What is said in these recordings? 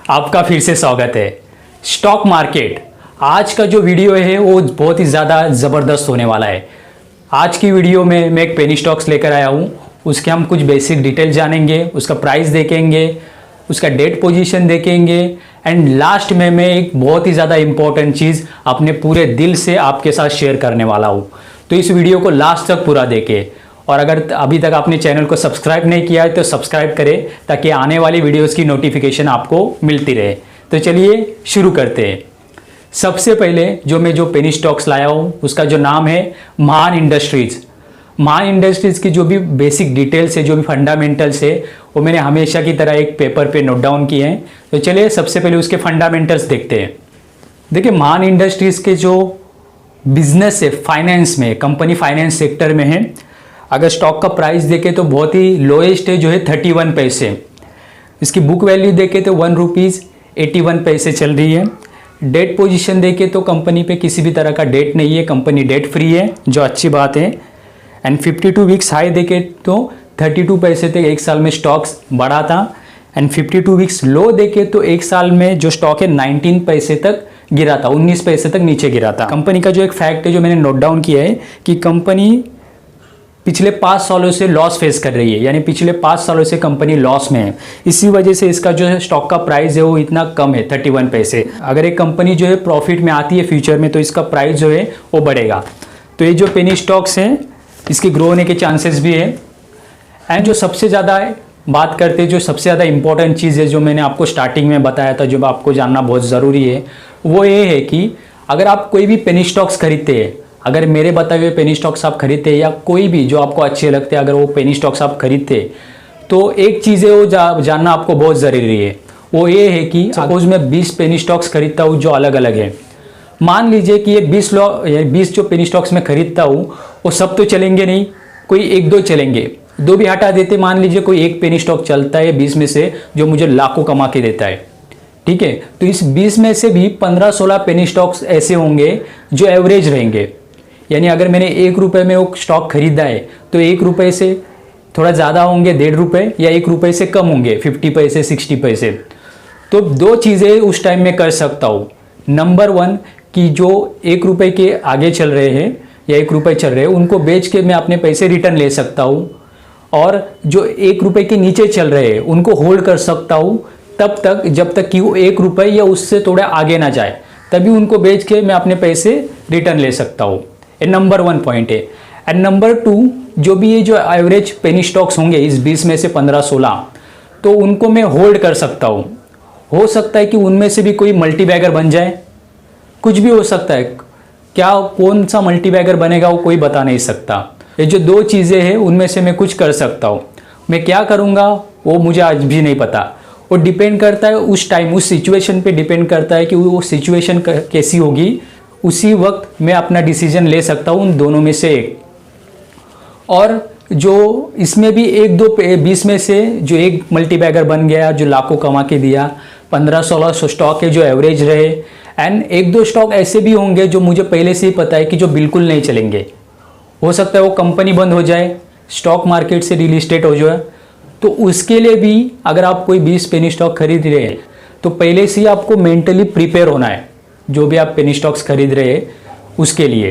आपका फिर से स्वागत है। स्टॉक मार्केट आज का जो वीडियो है वो बहुत ही ज़्यादा ज़बरदस्त होने वाला है। आज की वीडियो में मैं एक पेनी स्टॉक्स लेकर आया हूँ। उसके हम कुछ बेसिक डिटेल जानेंगे, उसका प्राइस देखेंगे, उसका डेट पोजीशन देखेंगे एंड लास्ट में मैं एक बहुत ही ज़्यादा इंपॉर्टेंट चीज़ अपने पूरे दिल से आपके साथ शेयर करने वाला हूँ। तो इस वीडियो को लास्ट तक पूरा देखें और अगर अभी तक आपने चैनल को सब्सक्राइब नहीं किया है तो सब्सक्राइब करें ताकि आने वाली वीडियोस की नोटिफिकेशन आपको मिलती रहे। तो चलिए शुरू करते हैं। सबसे पहले जो पेनी स्टॉक्स लाया हूँ उसका जो नाम है महान इंडस्ट्रीज़। महान इंडस्ट्रीज़ की जो भी बेसिक डिटेल्स है, जो भी फंडामेंटल्स है, वो मैंने हमेशा की तरह एक पेपर पे नोट डाउन किए हैं। तो चलिए सबसे पहले उसके फंडामेंटल्स देखते हैं। देखिए महान इंडस्ट्रीज़ के जो बिजनेस है फाइनेंस में, कंपनी फाइनेंस सेक्टर में है। अगर स्टॉक का प्राइस देखें तो बहुत ही लोएस्ट है जो है 31 पैसे। इसकी बुक वैल्यू देखें तो ₹1.81 चल रही है। डेट पोजीशन देखें तो कंपनी पे किसी भी तरह का डेट नहीं है, कंपनी डेट फ्री है, जो अच्छी बात है। एंड 52 वीक्स हाई देखें तो 32 पैसे तक एक साल में स्टॉक्स बढ़ा था। एंड 52 वीक्स लो देखें तो एक साल में जो स्टॉक है 19 पैसे तक गिरा था, 19 पैसे तक नीचे गिरा था। कंपनी का जो एक फैक्ट है जो मैंने नोट डाउन किया है कि कंपनी पिछले 5 सालों से लॉस फेस कर रही है, यानी पिछले 5 सालों से कंपनी लॉस में है। इसी वजह से इसका जो है स्टॉक का प्राइस है वो इतना कम है, 31 पैसे। अगर एक कंपनी जो है प्रॉफिट में आती है फ्यूचर में तो इसका प्राइस जो है वो बढ़ेगा। तो ये जो पेनी स्टॉक्स हैं इसके ग्रो होने के चांसेस भी है। एंड जो सबसे ज़्यादा बात करते हैं, जो सबसे ज़्यादा इंपॉर्टेंट चीज़ है जो मैंने आपको स्टार्टिंग में बताया था, जो आपको जानना बहुत ज़रूरी है, वो ये है कि अगर आप कोई भी पेनी स्टॉक्स खरीदते हैं, अगर मेरे बताए हुए पेनी स्टॉक्स आप खरीदते हैं या कोई भी जो आपको अच्छे लगते हैं, अगर वो पेनी स्टॉक्स आप खरीदते हैं तो एक चीज़ है वो जानना आपको बहुत ज़रूरी है। वो ये है कि सपोज मैं 20 पेनी स्टॉक्स खरीदता हूँ जो अलग अलग है। मान लीजिए कि ये 20 जो पेनी स्टॉक्स मैं खरीदता हूँ वो सब तो चलेंगे नहीं, कोई एक दो चलेंगे, दो भी हटा देते। मान लीजिए कोई एक पेनी स्टॉक चलता है 20 में से जो मुझे लाखों कमा के देता है, ठीक है। तो इस 20 में से भी 15-16 पेनी स्टॉक्स ऐसे होंगे जो एवरेज रहेंगे। यानी अगर मैंने ₹1 में वो स्टॉक खरीदा है तो ₹1 से थोड़ा ज़्यादा होंगे ₹1.5 या ₹1 से कम होंगे 50 पैसे 60 पैसे। तो दो चीज़ें उस टाइम में कर सकता हूँ। नंबर 1 कि जो ₹1 के आगे चल रहे हैं या ₹1 चल रहे हैं उनको बेच के मैं अपने पैसे रिटर्न ले सकता हूँ, और जो ₹1 के नीचे चल रहे हैं उनको होल्ड कर सकता हूँ तब तक जब तक कि वो ₹1 या उससे थोड़ा आगे ना जाए, तभी उनको बेच के मैं अपने पैसे रिटर्न ले सकता हूँ। ये नंबर 1 पॉइंट है। एंड नंबर 2, जो भी ये जो एवरेज पेनी स्टॉक्स होंगे इस 20 में से 15-16, तो उनको मैं होल्ड कर सकता हूँ। हो सकता है कि उनमें से भी कोई मल्टीबैगर बन जाए, कुछ भी हो सकता है। क्या कौन सा मल्टीबैगर बनेगा वो कोई बता नहीं सकता। ये जो दो चीज़ें हैं उनमें से मैं कुछ कर सकता हूँ। मैं क्या करूँगा वो मुझे आज भी नहीं पता। वो डिपेंड करता है उस टाइम, उस सिचुएशन पे डिपेंड करता है कि वो सिचुएशन कैसी होगी, उसी वक्त मैं अपना डिसीजन ले सकता हूँ उन दोनों में से एक। और जो इसमें भी 1-2 20 में से जो एक मल्टीबैगर बन गया जो लाखों कमा के दिया, 15-16 स्टॉक है जो एवरेज रहे। एंड 1-2 स्टॉक ऐसे भी होंगे जो मुझे पहले से ही पता है कि जो बिल्कुल नहीं चलेंगे। हो सकता है वो कंपनी बंद हो जाए, स्टॉक मार्केट से रियल एस्टेट हो जाए। तो उसके लिए भी अगर आप कोई 20 पेनी स्टॉक खरीद रहे हैं तो पहले से ही आपको मेंटली प्रिपेयर होना है। जो भी आप पेनी स्टॉक्स खरीद रहे हैं उसके लिए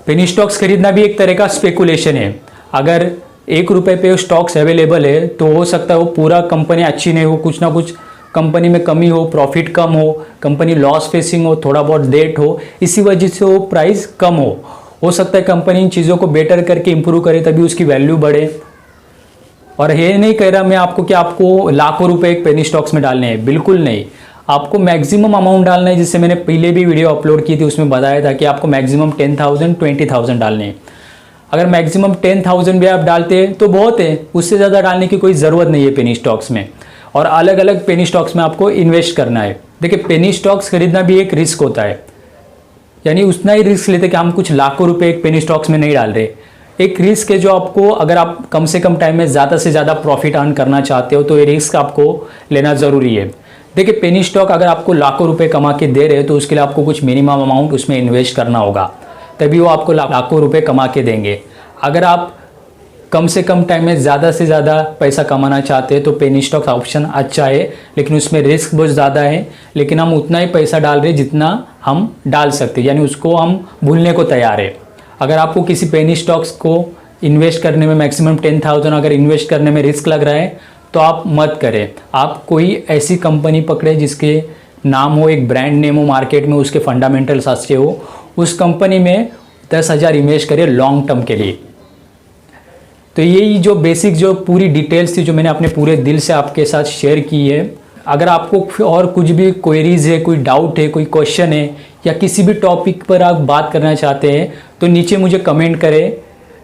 पेनी स्टॉक्स खरीदना भी एक तरह का स्पेकुलेशन है। अगर ₹1 पे स्टॉक्स अवेलेबल है तो हो सकता है वो पूरा कंपनी अच्छी नहीं हो, कुछ ना कुछ कंपनी में कमी हो, प्रॉफिट कम हो, कंपनी लॉस फेसिंग हो, थोड़ा बहुत डेट हो, इसी वजह से वो प्राइस कम हो सकता है कंपनी इन चीज़ों को बेटर करके इंप्रूव करे तभी उसकी वैल्यू बढ़े। और ये नहीं कह रहा मैं आपको कि आपको लाखों रुपए एक पेनी स्टॉक्स में डालने हैं, बिल्कुल नहीं। आपको मैक्सिमम अमाउंट डालना है, जिससे मैंने पहले भी वीडियो अपलोड की थी उसमें बताया था कि आपको मैक्सिमम 10,000 20,000 डालने हैं। अगर मैक्सिमम 10,000 भी आप डालते हैं तो बहुत है, उससे ज़्यादा डालने की कोई ज़रूरत नहीं है पेनी स्टॉक्स में। और अलग अलग पेनी स्टॉक्स में आपको इन्वेस्ट करना है। देखिए पेनी स्टॉक्स खरीदना भी एक रिस्क होता है, यानी उतना ही रिस्क लेते कि हम कुछ लाखों रुपये एक पेनी स्टॉक्स में नहीं डाल रहे। एक रिस्क है जो आपको, अगर आप कम से कम टाइम में ज़्यादा से ज़्यादा प्रॉफिट अर्न करना चाहते हो तो ये रिस्क आपको लेना ज़रूरी है। देखिए पेनी स्टॉक अगर आपको लाखों रुपए कमा के दे रहे हैं तो उसके लिए आपको कुछ मिनिमम अमाउंट उसमें इन्वेस्ट करना होगा, तभी वो आपको लाखों रुपए कमा के देंगे। अगर आप कम से कम टाइम में ज़्यादा से ज़्यादा पैसा कमाना चाहते हैं तो पेनी स्टॉक्स ऑप्शन अच्छा है, लेकिन उसमें रिस्क बहुत ज़्यादा है। लेकिन हम उतना ही पैसा डाल रहे हैं जितना हम डाल सकते हैं, यानी उसको हम भूलने को तैयार है। अगर आपको किसी पेनी स्टॉक्स को इन्वेस्ट करने में मैक्सिमम 10,000 अगर इन्वेस्ट करने में रिस्क लग रहा है तो आप मत करें। आप कोई ऐसी कंपनी पकड़े जिसके नाम हो, एक ब्रांड नेम हो मार्केट में, उसके फंडामेंटल्स अच्छे हो, उस कंपनी में 10,000 इन्वेस्ट करिए लॉन्ग टर्म के लिए। तो यही जो बेसिक जो पूरी डिटेल्स थी जो मैंने अपने पूरे दिल से आपके साथ शेयर की है। अगर आपको और कुछ भी क्वेरीज है, कोई डाउट है, कोई क्वेश्चन है या किसी भी टॉपिक पर आप बात करना चाहते हैं तो नीचे मुझे कमेंट करें।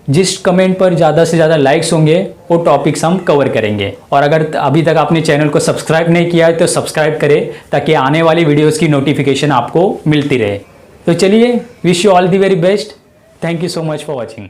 जिस कमेंट पर ज़्यादा से ज़्यादा लाइक्स होंगे वो टॉपिक्स हम कवर करेंगे। और अगर अभी तक आपने चैनल को सब्सक्राइब नहीं किया है तो सब्सक्राइब करें ताकि आने वाली वीडियोज़ की नोटिफिकेशन आपको मिलती रहे। तो चलिए, wish you all the very best. Thank you so much for watching.